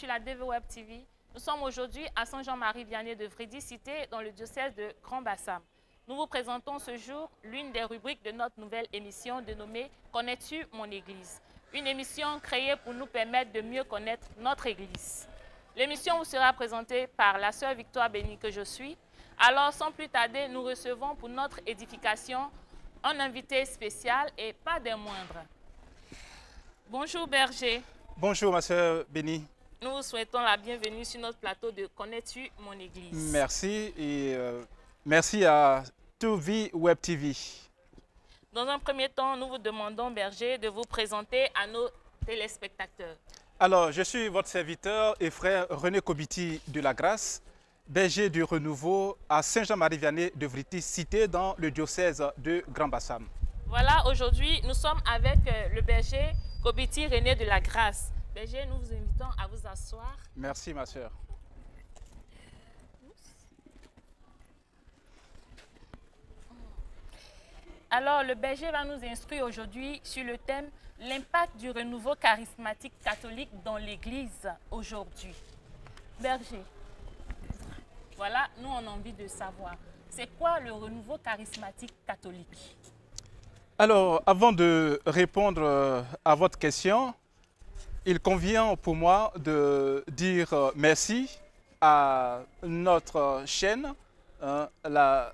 sur la DV Web TV. Nous sommes aujourd'hui à Saint-Jean-Marie-Vianney de Vrédy-Cité, dans le diocèse de Grand-Bassam. Nous vous présentons ce jour l'une des rubriques de notre nouvelle émission dénommée « Connais-tu mon Église ?» Une émission créée pour nous permettre de mieux connaître notre Église. L'émission vous sera présentée par la sœur Victoire Béni que je suis. Alors, sans plus tarder, nous recevons pour notre édification un invité spécial et pas des moindres. Bonjour Berger. Bonjour ma sœur Béni. Nous vous souhaitons la bienvenue sur notre plateau de Connais-tu mon Église? Merci et merci à Tout-Vie Web TV. Dans un premier temps, nous vous demandons, Berger, de vous présenter à nos téléspectateurs. Alors, je suis votre serviteur et frère René Kobiti de la Grâce, berger du Renouveau à Saint-Jean-Marie-Vianney de Vrédy-Cité dans le diocèse de Grand-Bassam. Voilà, aujourd'hui, nous sommes avec le berger Kobiti René de la Grâce. Berger, nous vous invitons à vous asseoir. Merci ma sœur. Alors, le berger va nous instruire aujourd'hui sur le thème « L'impact du renouveau charismatique catholique dans l'Église aujourd'hui ». Berger, voilà, nous on a envie de savoir, c'est quoi le renouveau charismatique catholique? Alors, avant de répondre à votre question, il convient pour moi de dire merci à notre chaîne, la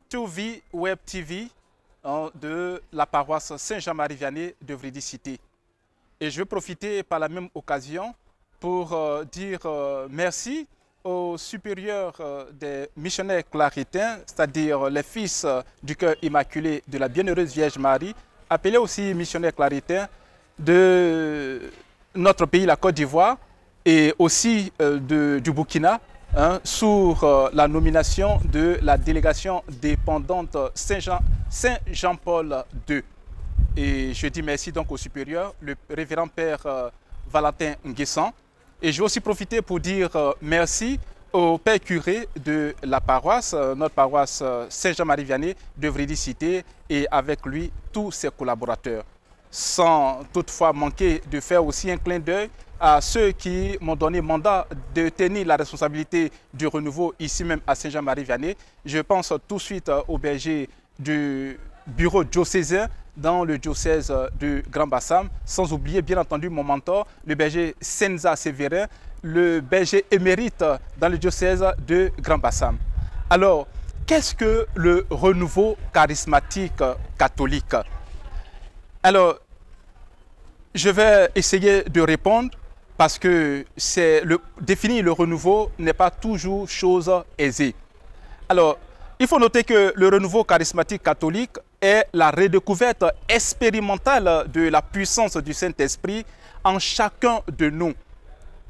Tout-Vie Web TV, de la paroisse Saint-Jean-Marie-Vianney de Vrédy-Cité. Et je veux profiter par la même occasion pour dire merci aux supérieurs des missionnaires claritains, c'est-à-dire les fils du cœur immaculé de la Bienheureuse Vierge Marie, appelés aussi missionnaires claritains de notre pays, la Côte d'Ivoire, et aussi du Burkina, sous la nomination de la délégation dépendante Saint-Jean-Paul II. Et je dis merci donc au supérieur, le révérend père Valentin Nguessan. Et je vais aussi profiter pour dire merci au père curé de la paroisse, notre paroisse Saint-Jean-Marie-Vianney de Vrédy-Cité, et avec lui tous ses collaborateurs. Sans toutefois manquer de faire aussi un clin d'œil à ceux qui m'ont donné mandat de tenir la responsabilité du renouveau ici même à Saint-Jean-Marie-Vianney. Je pense tout de suite au berger du bureau diocésain dans le diocèse de Grand-Bassam, sans oublier bien entendu mon mentor, le berger Senza Sévérin, le berger émérite dans le diocèse de Grand-Bassam. Alors, qu'est-ce que le renouveau charismatique catholique? Alors, je vais essayer de répondre parce que définir le renouveau n'est pas toujours chose aisée. Alors, il faut noter que le renouveau charismatique catholique est la redécouverte expérimentale de la puissance du Saint-Esprit en chacun de nous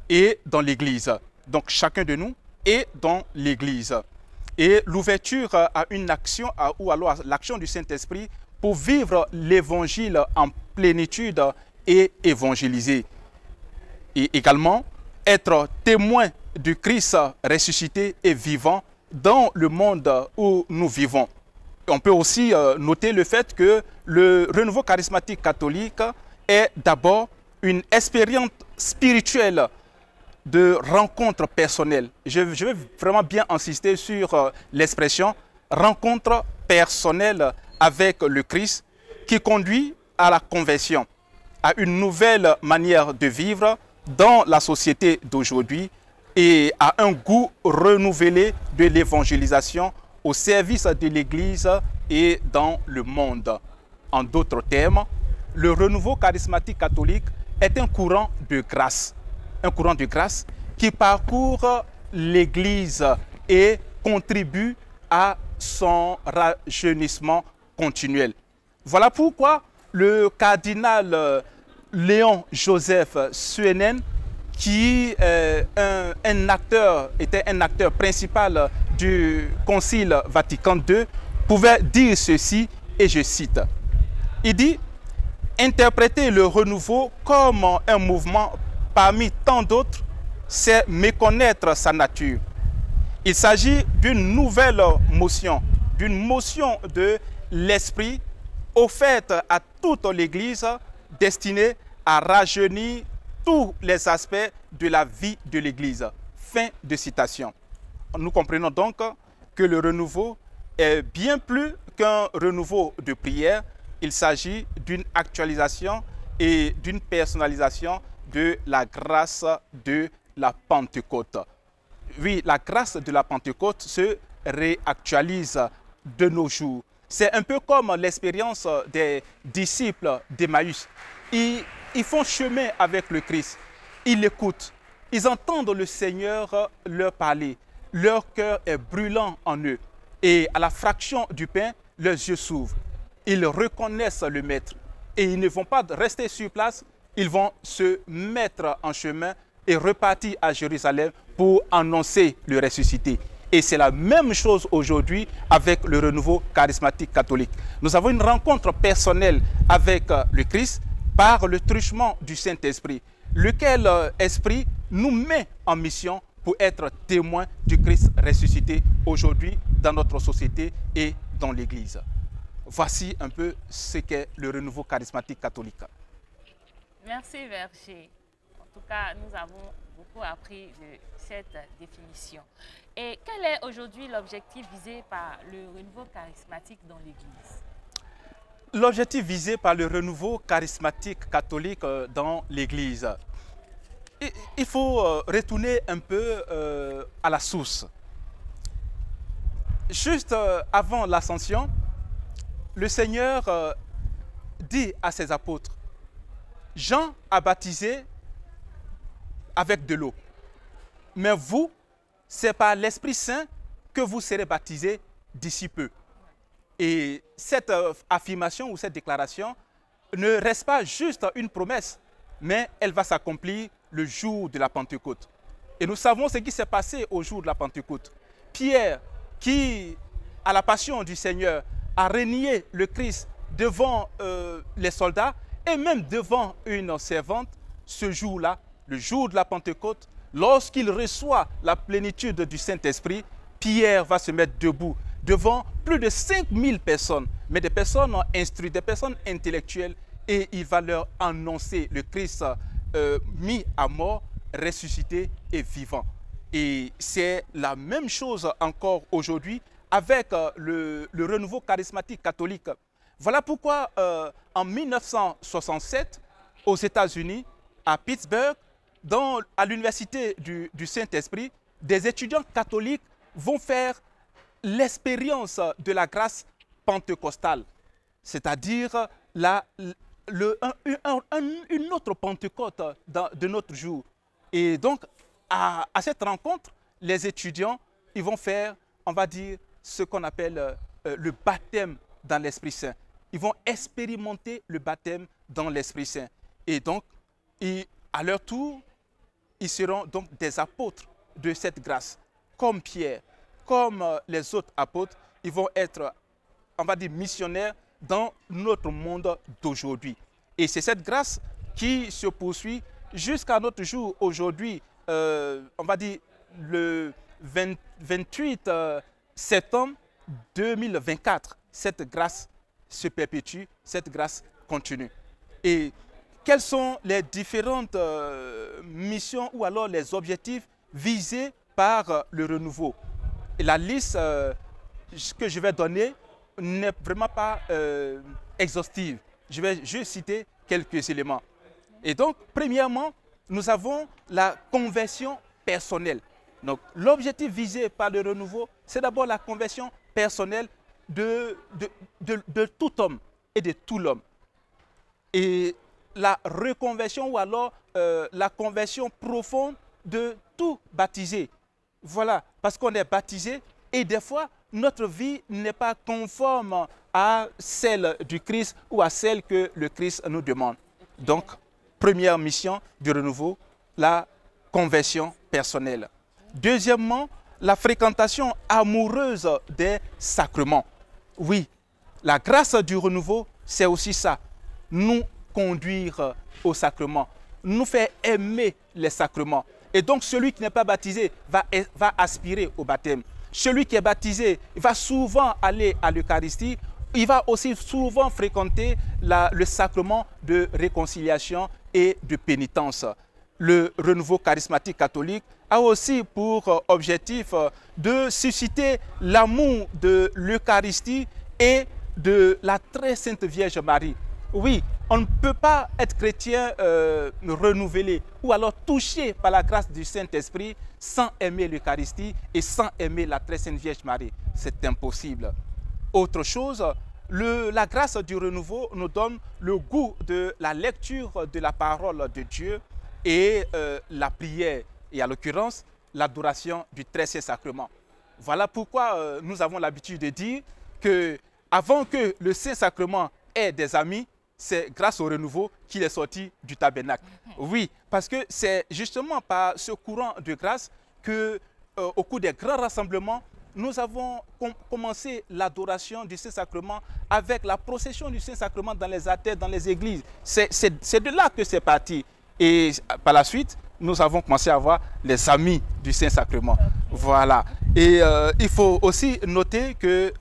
et dans l'Église. Donc, chacun de nous et dans l'Église. Et l'ouverture à une action, ou alors à l'action du Saint-Esprit pour vivre l'Évangile en plénitude et évangéliser. Et également, être témoin du Christ ressuscité et vivant dans le monde où nous vivons. On peut aussi noter le fait que le renouveau charismatique catholique est d'abord une expérience spirituelle de rencontre personnelle. Je veux vraiment bien insister sur l'expression rencontre personnelle avec le Christ qui conduit à la conversion, à une nouvelle manière de vivre dans la société d'aujourd'hui et à un goût renouvelé de l'évangélisation au service de l'Église et dans le monde. En d'autres termes, le renouveau charismatique catholique est un courant de grâce qui parcourt l'Église et contribue à son rajeunissement continuel. Voilà pourquoi le cardinal Léon Joseph Suenen, qui était un acteur principal du Concile Vatican II, pouvait dire ceci, et je cite. Il dit « Interpréter le renouveau comme un mouvement parmi tant d'autres, c'est méconnaître sa nature. Il s'agit d'une nouvelle motion, d'une motion de l'esprit offerte à toute l'Église destinée à rajeunir tous les aspects de la vie de l'Église. Fin de citation. Nous comprenons donc que le renouveau est bien plus qu'un renouveau de prière. Il s'agit d'une actualisation et d'une personnalisation de la grâce de la Pentecôte. Oui, la grâce de la Pentecôte se réactualise de nos jours. C'est un peu comme l'expérience des disciples d'Emmaüs. Ils font chemin avec le Christ. Ils l'écoutent. Ils entendent le Seigneur leur parler. Leur cœur est brûlant en eux. Et à la fraction du pain, leurs yeux s'ouvrent. Ils reconnaissent le Maître. Et ils ne vont pas rester sur place. Ils vont se mettre en chemin et repartir à Jérusalem pour annoncer le ressuscité. Et c'est la même chose aujourd'hui avec le renouveau charismatique catholique. Nous avons une rencontre personnelle avec le Christ par le truchement du Saint-Esprit, lequel esprit nous met en mission pour être témoins du Christ ressuscité aujourd'hui dans notre société et dans l'Église. Voici un peu ce qu'est le renouveau charismatique catholique. Merci Verger. En tout cas, nous avons beaucoup appris de cette définition. Et quel est aujourd'hui l'objectif visé par le renouveau charismatique dans l'Église? L'objectif visé par le renouveau charismatique catholique dans l'Église, il faut retourner un peu à la source. Juste avant l'ascension, le Seigneur dit à ses apôtres, Jean a baptisé avec de l'eau, mais vous, c'est par l'Esprit Saint que vous serez baptisés d'ici peu. Et cette affirmation ou cette déclaration ne reste pas juste une promesse, mais elle va s'accomplir le jour de la Pentecôte. Et nous savons ce qui s'est passé au jour de la Pentecôte. Pierre, qui, à la passion du Seigneur, a renié le Christ devant les soldats et même devant une servante, ce jour-là, le jour de la Pentecôte, lorsqu'il reçoit la plénitude du Saint-Esprit, Pierre va se mettre debout devant plus de 5000 personnes, mais des personnes instruites, des personnes intellectuelles, et il va leur annoncer le Christ mis à mort, ressuscité et vivant. Et c'est la même chose encore aujourd'hui avec le renouveau charismatique catholique. Voilà pourquoi en 1967, aux États-Unis, à Pittsburgh, à l'université du Saint-Esprit, des étudiants catholiques vont faire l'expérience de la grâce pentecostale, c'est-à-dire une autre Pentecôte de notre jour. Et donc, à cette rencontre, les étudiants, ils vont faire, on va dire, ce qu'on appelle le baptême dans l'Esprit Saint. Ils vont expérimenter le baptême dans l'Esprit Saint. Et donc, à leur tour, ils seront donc des apôtres de cette grâce. Comme Pierre, comme les autres apôtres, ils vont être, on va dire, missionnaires dans notre monde d'aujourd'hui. Et c'est cette grâce qui se poursuit jusqu'à notre jour aujourd'hui, on va dire le 28 septembre 2024. Cette grâce se perpétue, cette grâce continue. Et quelles sont les différentes missions ou alors les objectifs visés par le renouveau? Et la liste que je vais donner n'est vraiment pas exhaustive. Je vais juste citer quelques éléments. Et donc, premièrement, nous avons la conversion personnelle. Donc, l'objectif visé par le renouveau, c'est d'abord la conversion personnelle de tout homme et de tout l'homme. Et la reconversion ou alors la conversion profonde de tout baptisé. Voilà, parce qu'on est baptisé et des fois, notre vie n'est pas conforme à celle du Christ ou à celle que le Christ nous demande. Donc, première mission du renouveau, la conversion personnelle. Deuxièmement, la fréquentation amoureuse des sacrements. Oui, la grâce du renouveau, c'est aussi ça. Nous conduire au sacrement, nous faire aimer les sacrements. Et donc, celui qui n'est pas baptisé va aspirer au baptême. Celui qui est baptisé va souvent aller à l'Eucharistie. Il va aussi souvent fréquenter le sacrement de réconciliation et de pénitence. le renouveau charismatique catholique a aussi pour objectif de susciter l'amour de l'Eucharistie et de la très sainte Vierge Marie. Oui, on ne peut pas être chrétien renouvelé ou alors touché par la grâce du Saint-Esprit sans aimer l'Eucharistie et sans aimer la très sainte Vierge Marie. C'est impossible. Autre chose, la grâce du renouveau nous donne le goût de la lecture de la parole de Dieu et la prière, et à l'occurrence, l'adoration du très saint sacrement. Voilà pourquoi nous avons l'habitude de dire que avant que le saint sacrement ait des amis, c'est grâce au renouveau qu'il est sorti du tabernacle. Oui, parce que c'est justement par ce courant de grâce que, au cours des grands rassemblements, nous avons commencé l'adoration du Saint-Sacrement avec la procession du Saint-Sacrement dans les artères, dans les églises. C'est de là que c'est parti. Et par la suite, nous avons commencé à avoir les amis du Saint-Sacrement. Voilà. Et il faut aussi noter que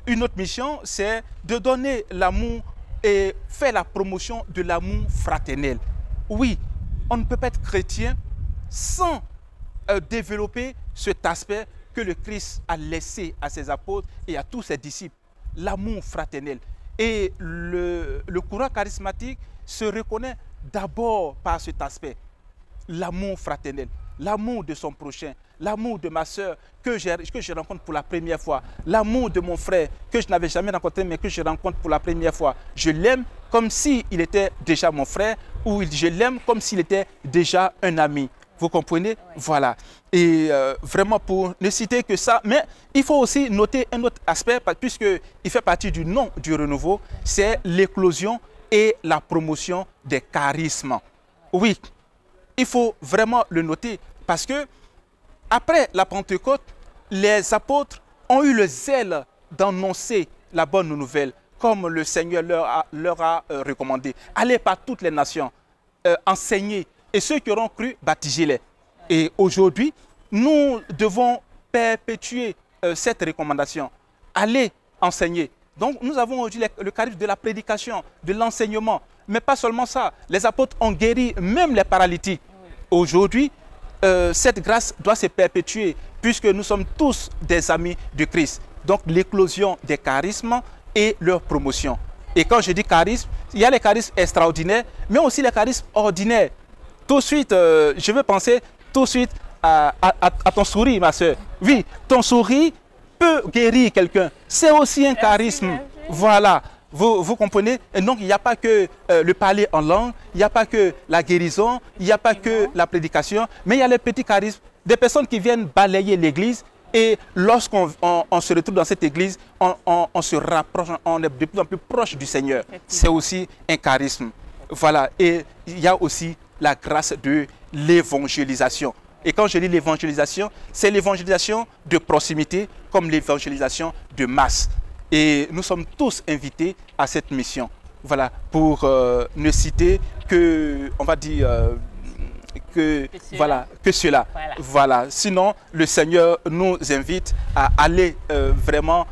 une autre mission, c'est de donner l'amour et faire la promotion de l'amour fraternel. Oui, on ne peut pas être chrétien sans développer cet aspect que le Christ a laissé à ses apôtres et à tous ses disciples, l'amour fraternel. Et le courant charismatique se reconnaît d'abord par cet aspect, l'amour fraternel, l'amour de son prochain, l'amour de ma soeur que je rencontre pour la première fois, l'amour de mon frère que je n'avais jamais rencontré mais que je rencontre pour la première fois. Je l'aime comme s'il était déjà mon frère ou je l'aime comme s'il était déjà un ami. Vous comprenez? Oui. Voilà. Et vraiment pour ne citer que ça, mais il faut aussi noter un autre aspect puisqu'il fait partie du nom du renouveau, c'est l'éclosion et la promotion des charismes. Oui, il faut vraiment le noter parce que après la Pentecôte, les apôtres ont eu le zèle d'annoncer la bonne nouvelle, comme le Seigneur leur a recommandé. Allez par toutes les nations, enseigner, et ceux qui auront cru, baptisez-les. Et aujourd'hui, nous devons perpétuer cette recommandation. Allez enseigner. Donc nous avons aujourd'hui le charisme de la prédication, de l'enseignement. Mais pas seulement ça, les apôtres ont guéri même les paralytiques. Aujourd'hui, cette grâce doit se perpétuer puisque nous sommes tous des amis de Christ. Donc l'éclosion des charismes et leur promotion. Et quand je dis charisme, il y a les charismes extraordinaires, mais aussi les charismes ordinaires. Tout de suite, je veux penser tout de suite à ton sourire, ma soeur. Oui, ton sourire peut guérir quelqu'un. C'est aussi un charisme. Merci. Voilà. Vous comprenez? Et donc, il n'y a pas que le parler en langue, il n'y a pas que la guérison, il n'y a pas que la prédication, mais il y a les petits charismes, des personnes qui viennent balayer l'église et lorsqu'on se retrouve dans cette église, on se rapproche, on est de plus en plus proche du Seigneur. C'est aussi un charisme. Voilà. Et il y a aussi la grâce de l'évangélisation. Et quand je dis l'évangélisation, c'est l'évangélisation de proximité comme l'évangélisation de masse. Et nous sommes tous invités à cette mission. Voilà, pour ne citer que, on va dire, que cela. Voilà. Sinon, le Seigneur nous invite à aller vraiment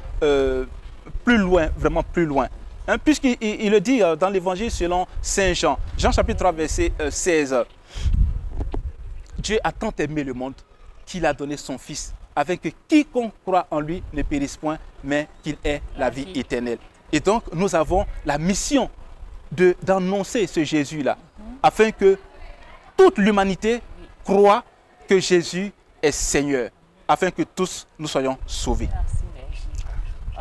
plus loin, vraiment plus loin. Hein, puisqu'il le dit dans l'évangile selon Saint Jean, Jean chapitre 3, verset 16. Dieu a tant aimé le monde qu'il a donné son Fils, afin que quiconque croit en lui ne périsse point, mais qu'il ait la vie éternelle. Et donc, nous avons la mission d'annoncer ce Jésus-là, afin que toute l'humanité croit que Jésus est Seigneur, afin que tous nous soyons sauvés. Merci,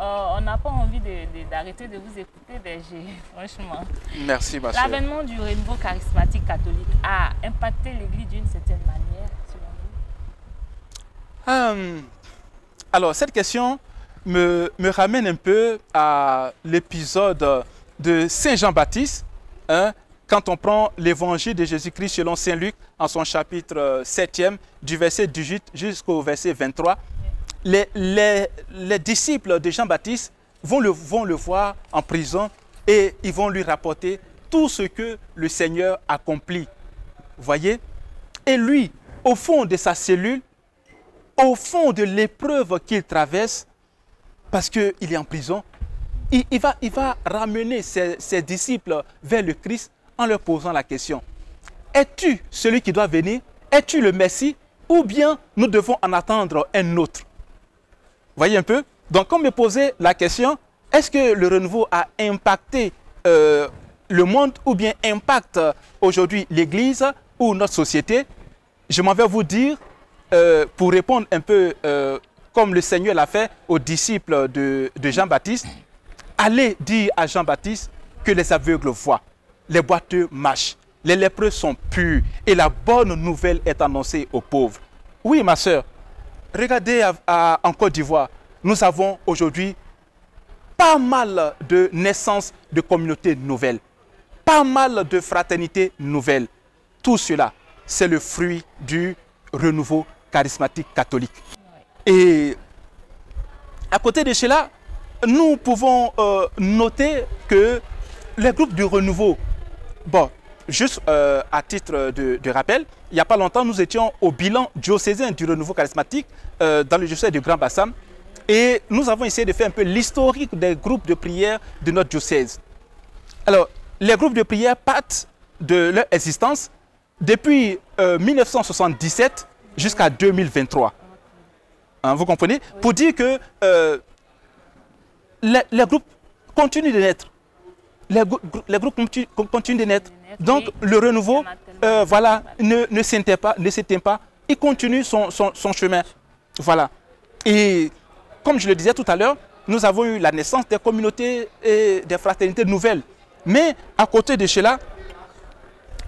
on n'a pas envie d'arrêter de vous écouter, berger, franchement. Merci, ma soeur. L'avènement du renouveau charismatique catholique a impacté l'Église d'une certaine manière, selon vous? Alors, cette question me ramène un peu à l'épisode de Saint Jean-Baptiste, hein, quand on prend l'évangile de Jésus-Christ selon Saint Luc, en son chapitre 7e, du verset 18 jusqu'au verset 23. Les disciples de Jean-Baptiste vont le voir en prison et ils vont lui rapporter tout ce que le Seigneur accomplit. Vous voyez? Et lui, au fond de sa cellule, au fond de l'épreuve qu'il traverse, parce qu'il est en prison, il va ramener ses disciples vers le Christ en leur posant la question. es-tu celui qui doit venir? Es-tu le Messie? Ou bien nous devons en attendre un autre? Voyez un peu? Donc, on me posait la question, est-ce que le renouveau a impacté le monde ou bien impacte aujourd'hui l'Église ou notre société? Je m'en vais vous dire, pour répondre un peu comme le Seigneur l'a fait aux disciples de Jean-Baptiste, allez dire à Jean-Baptiste que les aveugles voient, les boiteux marchent, les lépreux sont purs et la bonne nouvelle est annoncée aux pauvres. Oui, ma soeur, regardez en Côte d'Ivoire, nous avons aujourd'hui pas mal de naissances de communautés nouvelles, pas mal de fraternités nouvelles. Tout cela, c'est le fruit du renouveau charismatique catholique. Et à côté de cela, nous pouvons noter que les groupes du renouveau, bon, juste à titre de rappel, il n'y a pas longtemps, nous étions au bilan diocésain du renouveau charismatique dans le diocèse de Grand Bassam. Et nous avons essayé de faire un peu l'historique des groupes de prière de notre diocèse. Alors, les groupes de prière partent de leur existence depuis 1977 jusqu'à 2023. Hein, vous comprenez? Oui. Pour dire que les groupes continuent de naître. Les groupes continuent de naître. Donc, le renouveau voilà, ne s'éteint pas. Il continue son chemin. Voilà. Et comme je le disais tout à l'heure, nous avons eu la naissance des communautés et des fraternités nouvelles. Mais à côté de cela,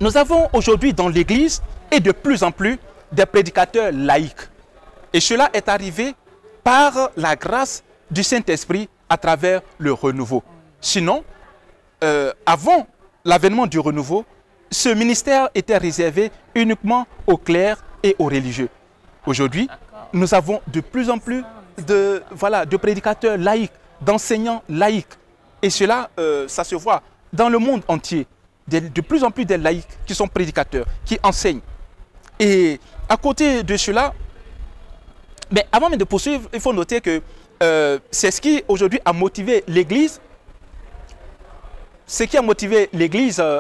nous avons aujourd'hui dans l'Église et de plus en plus des prédicateurs laïcs. Et cela est arrivé par la grâce du Saint-Esprit à travers le renouveau. Sinon, avant l'avènement du renouveau, ce ministère était réservé uniquement aux clercs et aux religieux. Aujourd'hui, nous avons de plus en plus de prédicateurs laïcs, d'enseignants laïcs. Et cela, ça se voit dans le monde entier. De plus en plus de laïcs qui sont prédicateurs, qui enseignent. Et à côté de cela, mais avant de poursuivre, il faut noter que c'est ce qui aujourd'hui a motivé l'Église,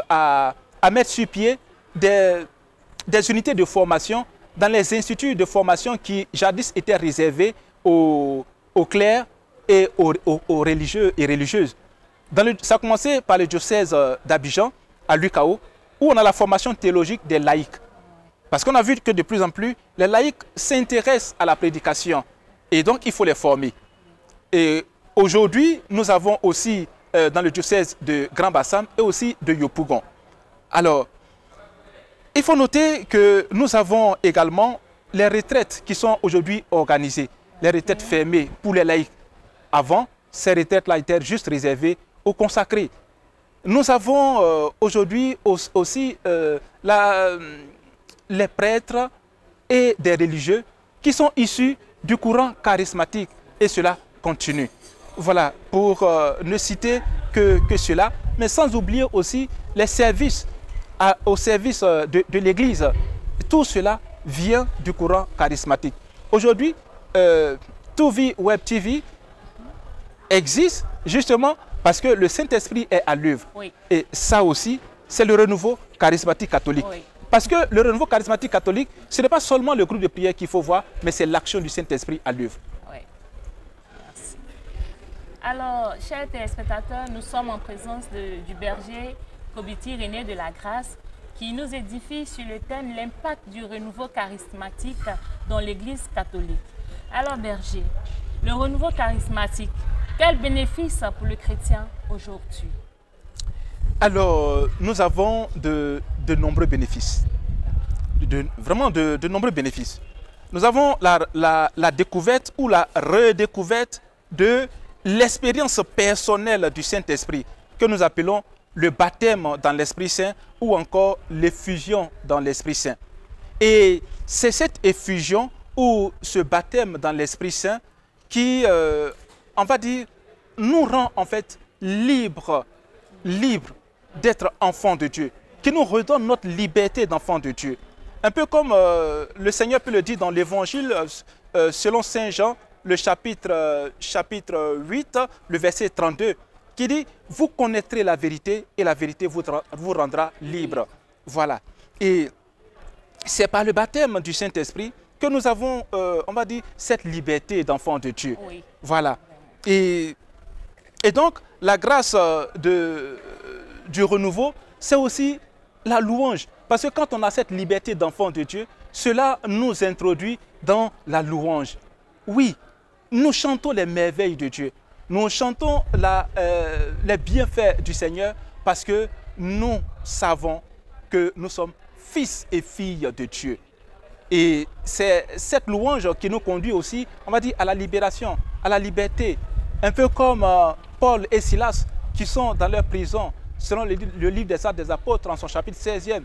à mettre sur pied des unités de formation dans les instituts de formation qui jadis étaient réservés aux clercs et aux religieux et religieuses. Ça a commencé par le diocèse d'Abidjan, à l'UCAO, où on a la formation théologique des laïcs. Parce qu'on a vu que de plus en plus, les laïcs s'intéressent à la prédication. Et donc, il faut les former. Et aujourd'hui, nous avons aussi dans le diocèse de Grand Bassam et aussi de Yopougon. Alors, il faut noter que nous avons également les retraites qui sont aujourd'hui organisées. Les retraites fermées pour les laïcs. Avant, ces retraites-là étaient juste réservées aux consacrés. Nous avons aujourd'hui aussi les prêtres et des religieux qui sont issus du courant charismatique. Et cela continue. Voilà, pour ne citer que cela, mais sans oublier aussi les services au service de l'Église. Tout cela vient du courant charismatique. Aujourd'hui, Touvi Web TV existe justement parce que le Saint-Esprit est à l'œuvre. Oui. Et ça aussi, c'est le renouveau charismatique catholique. Oui. Parce que le renouveau charismatique catholique, ce n'est pas seulement le groupe de prière qu'il faut voir, mais c'est l'action du Saint-Esprit à l'œuvre. Oui. Merci. Alors, chers téléspectateurs, nous sommes en présence du berger Kobiti René de la Grâce qui nous édifie sur le thème « L'impact du renouveau charismatique dans l'Église catholique ». Alors, berger, le renouveau charismatique, quel bénéfice pour le chrétien aujourd'hui? Alors, nous avons de nombreux bénéfices. Vraiment de nombreux bénéfices. Nous avons la découverte ou la redécouverte de l'expérience personnelle du Saint-Esprit que nous appelons le baptême dans l'Esprit Saint ou encore l'effusion dans l'Esprit Saint. Et c'est cette effusion ou ce baptême dans l'Esprit Saint qui, on va dire, nous rend en fait libres d'être enfants de Dieu, qui nous redonne notre liberté d'enfants de Dieu. Un peu comme le Seigneur peut le dire dans l'Évangile, selon Saint Jean, le chapitre 8, le verset 32, qui dit « Vous connaîtrez la vérité et la vérité vous rendra libre ». Voilà. Et c'est par le baptême du Saint-Esprit que nous avons, on va dire, cette liberté d'enfant de Dieu. Oui. Voilà. Et donc, la grâce du renouveau, c'est aussi la louange. Parce que quand on a cette liberté d'enfant de Dieu, cela nous introduit dans la louange. Oui, nous chantons les merveilles de Dieu. Nous chantons les bienfaits du Seigneur parce que nous savons que nous sommes fils et filles de Dieu. Et c'est cette louange qui nous conduit aussi, on va dire, à la libération, à la liberté. Un peu comme Paul et Silas qui sont dans leur prison, selon le livre des Actes des Apôtres en son chapitre 16e.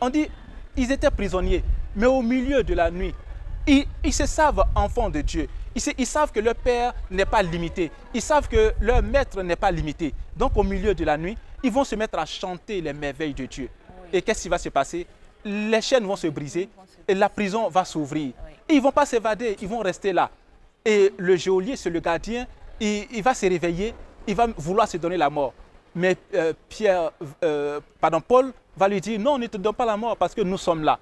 On dit, ils étaient prisonniers, mais au milieu de la nuit, ils se savent enfants de Dieu. Ils savent que leur Père n'est pas limité. Ils savent que leur Maître n'est pas limité. Donc au milieu de la nuit, ils vont se mettre à chanter les merveilles de Dieu. Oui. Et qu'est-ce qui va se passer? Les chaînes vont se briser et la prison va s'ouvrir. Oui. Ils ne vont pas s'évader, ils vont rester là. Et le geôlier, c'est le gardien, il va se réveiller, il va vouloir se donner la mort. Mais Paul va lui dire, non, ne te donne pas la mort parce que nous sommes là.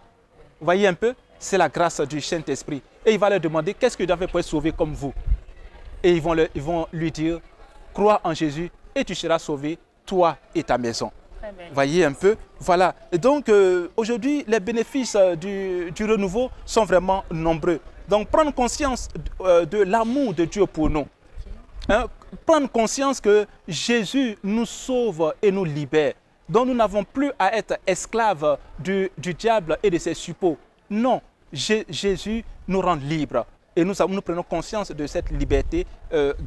Vous voyez un peu? C'est la grâce du Saint-Esprit. Et il va leur demander, qu'est-ce que tu as fait pour être sauvé comme vous? Et ils vont lui dire, crois en Jésus et tu seras sauvé, toi et ta maison. Vous voyez un peu? Voilà. Et donc, aujourd'hui, les bénéfices du renouveau sont vraiment nombreux. Donc, prendre conscience de l'amour de Dieu pour nous. Hein? Prendre conscience que Jésus nous sauve et nous libère. Donc, nous n'avons plus à être esclaves du diable et de ses suppôts. Non, Jésus nous rend libres. Et nous prenons conscience de cette liberté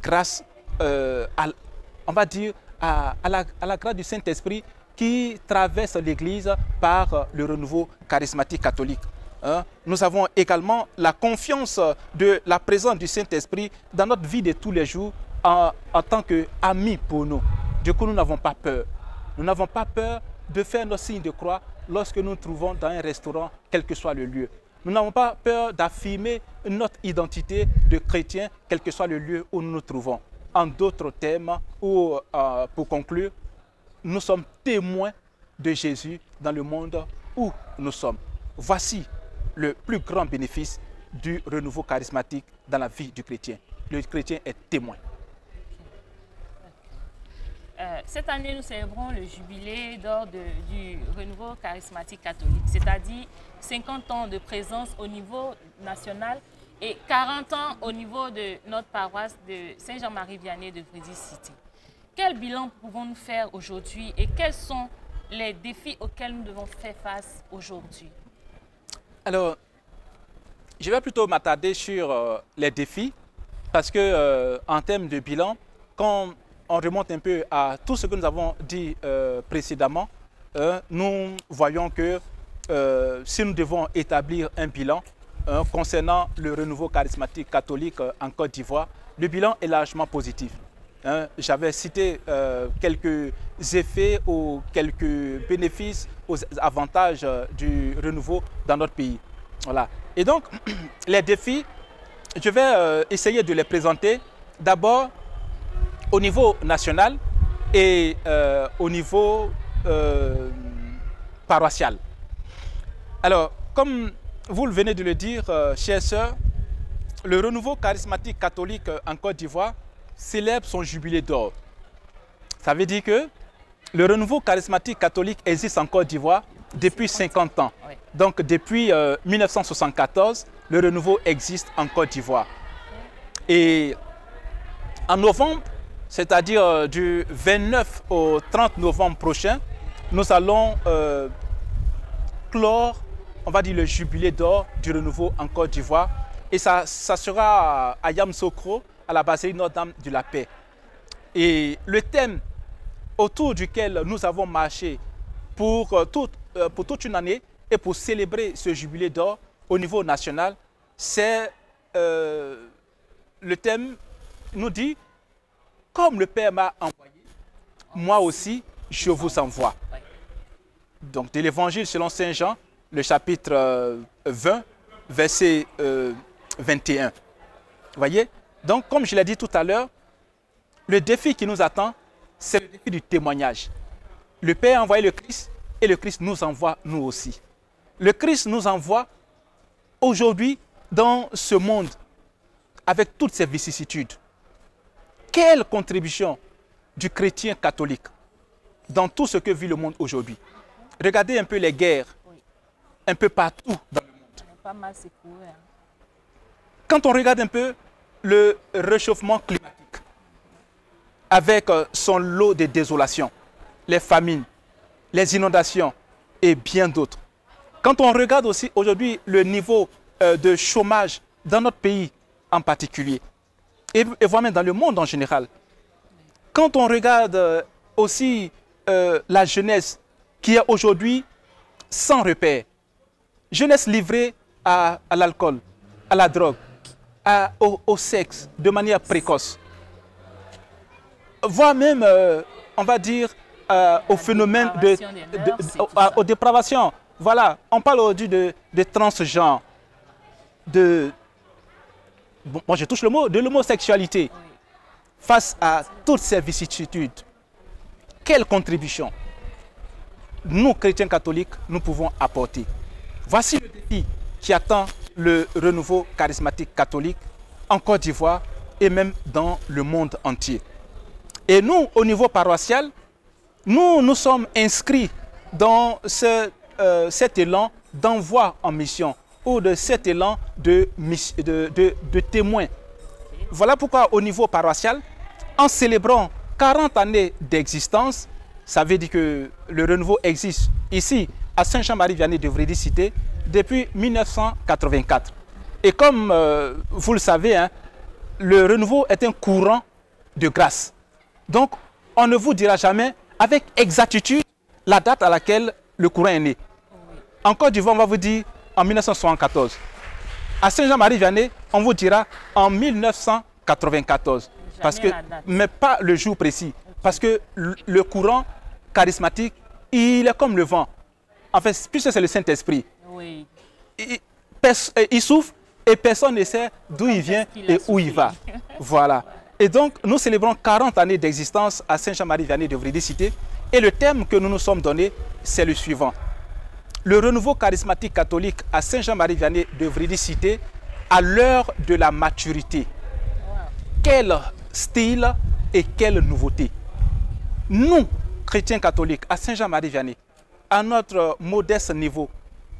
grâce, on va dire, à la grâce du Saint-Esprit qui traverse l'Église par le renouveau charismatique catholique. Hein? Nous avons également la confiance de la présence du Saint-Esprit dans notre vie de tous les jours en tant qu'ami pour nous. Du coup, nous n'avons pas peur. Nous n'avons pas peur de faire nos signes de croix lorsque nous nous trouvons dans un restaurant, quel que soit le lieu. Nous n'avons pas peur d'affirmer notre identité de chrétien, quel que soit le lieu où nous nous trouvons. En d'autres termes, ou pour conclure, nous sommes témoins de Jésus dans le monde où nous sommes. Voici le plus grand bénéfice du renouveau charismatique dans la vie du chrétien. Le chrétien est témoin. Cette année, nous célébrons le jubilé d'or du renouveau charismatique catholique, c'est-à-dire 50 ans de présence au niveau national et 40 ans au niveau de notre paroisse de Saint-Jean-Marie-Vianney de Frédéric Cité. Quel bilan pouvons-nous faire aujourd'hui et quels sont les défis auxquels nous devons faire face aujourd'hui? Alors, je vais plutôt m'attarder sur les défis parce que en termes de bilan, quand on remonte un peu à tout ce que nous avons dit précédemment, nous voyons que si nous devons établir un bilan concernant le renouveau charismatique catholique en Côte d'Ivoire, le bilan est largement positif. J'avais cité quelques effets ou quelques bénéfices, aux avantages du renouveau dans notre pays. Voilà. Et donc, les défis, je vais essayer de les présenter d'abord au niveau national et au niveau paroissial. Alors, comme vous le venez de le dire, chers sœurs, le renouveau charismatique catholique en Côte d'Ivoire célèbre son jubilé d'or. Ça veut dire que le renouveau charismatique catholique existe en Côte d'Ivoire depuis 50 ans. Oui. Donc, depuis 1974, le renouveau existe en Côte d'Ivoire. Et en novembre, c'est-à-dire du 29 au 30 novembre prochain, nous allons clore, on va dire, le jubilé d'or du renouveau en Côte d'Ivoire. Et ça sera à Yamoussoukro, à la basilique Notre-Dame de la Paix. Et le thème autour duquel nous avons marché pour toute une année et pour célébrer ce jubilé d'or au niveau national, c'est le thème nous dit « Comme le Père m'a envoyé, moi aussi je vous envoie ». Donc de l'Évangile selon Saint Jean, le chapitre 20, verset 21. Vous voyez? Donc comme je l'ai dit tout à l'heure, le défi qui nous attend, c'est le défi du témoignage. Le Père a envoyé le Christ et le Christ nous envoie nous aussi. Le Christ nous envoie aujourd'hui dans ce monde avec toutes ses vicissitudes. Quelle contribution du chrétien catholique dans tout ce que vit le monde aujourd'hui? Regardez un peu les guerres, un peu partout dans le monde. Pas mal secoué, hein. Quand on regarde un peu le réchauffement climatique, avec son lot de désolations, les famines, les inondations et bien d'autres. Quand on regarde aussi aujourd'hui le niveau de chômage dans notre pays en particulier, et voire même dans le monde en général. Quand on regarde aussi la jeunesse qui est aujourd'hui sans repère, jeunesse livrée à l'alcool, à la drogue, au sexe de manière précoce, voire même, on va dire, au phénomène aux dépravations. Voilà, on parle aujourd'hui de transgenres, bon, je touche le mot, de l'homosexualité. Oui. Face à toutes ces vicissitudes, quelle contribution nous, chrétiens catholiques, nous pouvons apporter? Voici le défi qui attend le renouveau charismatique catholique en Côte d'Ivoire et même dans le monde entier. Et nous, au niveau paroissial, nous sommes inscrits dans cet élan d'envoi en mission ou de cet élan de témoins. Voilà pourquoi au niveau paroissial, en célébrant 40 années d'existence, ça veut dire que le renouveau existe ici à Saint-Jean-Marie-Vianney de Vrédé-Cité depuis 1984. Et comme vous le savez, hein, le renouveau est un courant de grâce. Donc, on ne vous dira jamais avec exactitude la date à laquelle le courant est né. En Côte d'Ivoire, on va vous dire en 1974. À Saint-Jean-Marie-Vianney, on vous dira en 1994. Mais pas le jour précis. Parce que le courant charismatique, il est comme le vent. En fait, puisque c'est le Saint-Esprit. Oui. Il souffle et personne ne sait d'où il vient et où il va. Voilà. Et donc, nous célébrons 40 années d'existence à Saint-Jean-Marie-Vianney de Vrédé-Cité. Et le thème que nous nous sommes donné, c'est le suivant. Le renouveau charismatique catholique à Saint-Jean-Marie-Vianney de Vrédé-Cité à l'heure de la maturité. Wow. Quel style et quelle nouveauté. Nous, chrétiens catholiques à Saint-Jean-Marie-Vianney, à notre modeste niveau,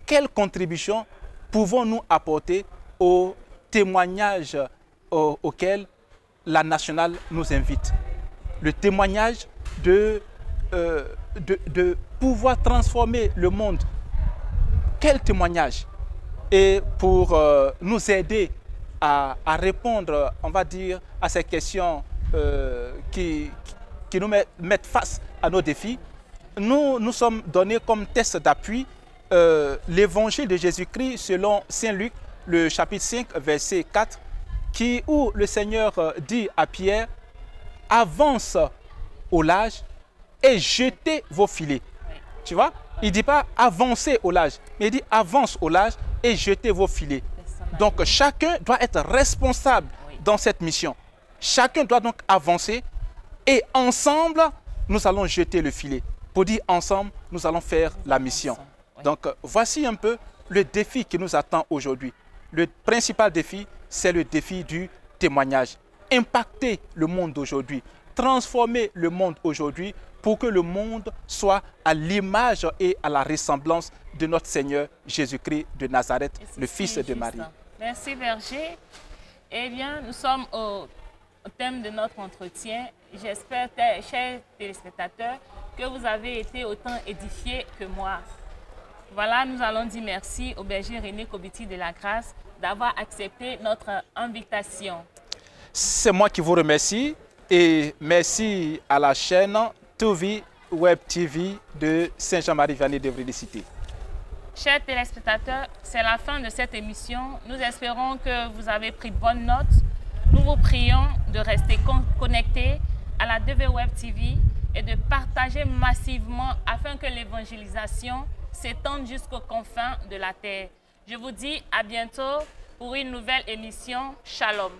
quelle contribution pouvons-nous apporter au témoignage auquel la nationale nous invite? Le témoignage de pouvoir transformer le monde. Quel témoignage? Et pour nous aider à répondre, on va dire, à ces questions qui nous mettent face à nos défis, nous sommes donnés comme test d'appui l'évangile de Jésus-Christ selon Saint Luc, le chapitre 5, verset 4, où le Seigneur dit à Pierre, « Avance au large et jetez vos filets. » Tu vois? Il ne dit pas « avancez au large », mais il dit « avance au large et jetez vos filets ». Donc, chacun doit être responsable dans cette mission. Chacun doit donc avancer et ensemble, nous allons jeter le filet. Pour dire ensemble, nous allons faire la mission. Donc, voici un peu le défi qui nous attend aujourd'hui. Le principal défi, c'est le défi du témoignage. Impacter le monde d'aujourd'hui, transformer le monde aujourd'hui pour que le monde soit à l'image et à la ressemblance de notre Seigneur Jésus-Christ de Nazareth, le Fils de Marie. Merci Berger. Eh bien, nous sommes au thème de notre entretien. J'espère, chers téléspectateurs, que vous avez été autant édifiés que moi. Voilà, nous allons dire merci au berger René Kobiti de la Grâce d'avoir accepté notre invitation. C'est moi qui vous remercie et merci à la chaîne Touvi Web TV de Saint-Jean-Marie-Vianney de Vrédé-Cité. Chers téléspectateurs, c'est la fin de cette émission. Nous espérons que vous avez pris bonne note. Nous vous prions de rester connectés à la DV Web TV et de partager massivement afin que l'évangélisation s'étende jusqu'aux confins de la terre. Je vous dis à bientôt pour une nouvelle émission. Shalom.